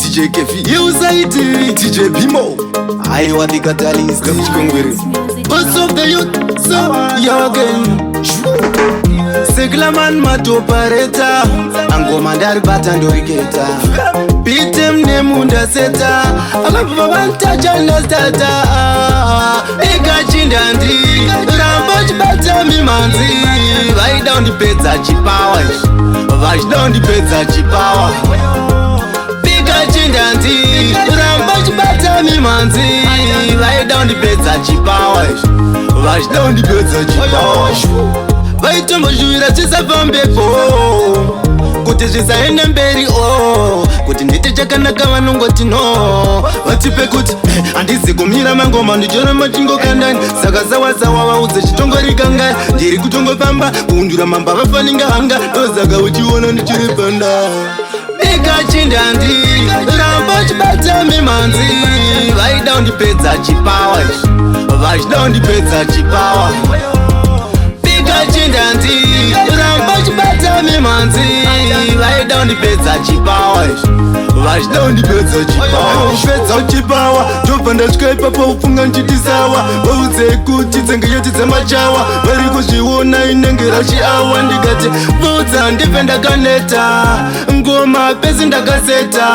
DJ Kefi Usaiti DJ Bimo I want the catalyst come Boss of the youth so yogen Seglaman matopareta Angoma ndari batandoriketa Bitem nemunda seta Alababa bantaja nastata Ika chindandi Rambo chibata mimanzi Vai down the pizza chipawa Vai down the pizza chipawa Bika chindandi Rambo chibata mimanzi Vai down the pizza chipawa Vai down the pizza chipawa Vaitombo jura chisafambepo kuti zvisaende mberi kuti nditi chakanaka vanongoti no vatipe kuti handisi kumira mangoma ndichoramba chingokandani saka sawasawa vaudze chitongorikanga ndiri kutongofamba kuundura mamba vafaninga hanga ndozaka uchiona ndichiri panda Bika chindandi rambo chibata mimanzi vaida undipedza chipawa vachida undipedza chipawa Chindandi Ramba chibata mimanzi Vaida undipedza chipawa Vachida undipedza chipawa Shvedza uchipawa Jobva ndasvika ipapo ufunga nchitisawa Vaudze kuti tsenge yeti dzemachawa Vari kuzviona inenge rachiawa Ndikati vaudza ndife ndakaneta Ngoma pesi ndakaseta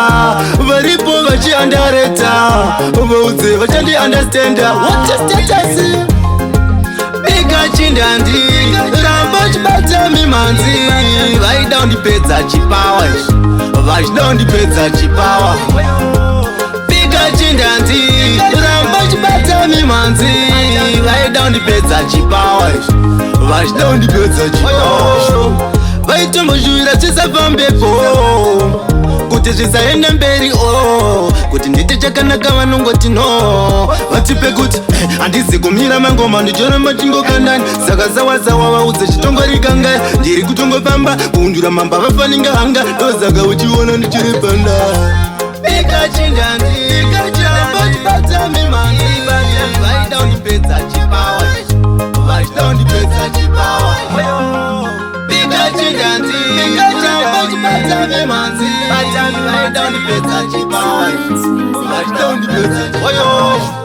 Varipo vachiandareta Vaudze vachandi understanda What is status? Bika chindandi Rambo chibata mimanzi Vaida undipedza chipawa Vachida undipedza chipawa Bika chindandi Rambo chibata mimanzi Vaida undipedza chipawa Vachida undipedza chipawa Vaitombo jura chisafambepo kuti zvisaende mberi kuti nditi chakanaka vanongoti no vatipe kuti handisi kumira mangoma ndichoramba chingokandani saka sawasawa vaudze chitongorikanga ndiri kutongofamba kuundura mamba vafaninga hanga ndozaka uchiona ndichiri panda Bika chindandi Rambo chibata mimanzi vaida undipedza chipawa vachida undipedza chipawa Bika chindandi Rambo chibata mimanzi vaida undipedza chipawa vachida undipedza chipawa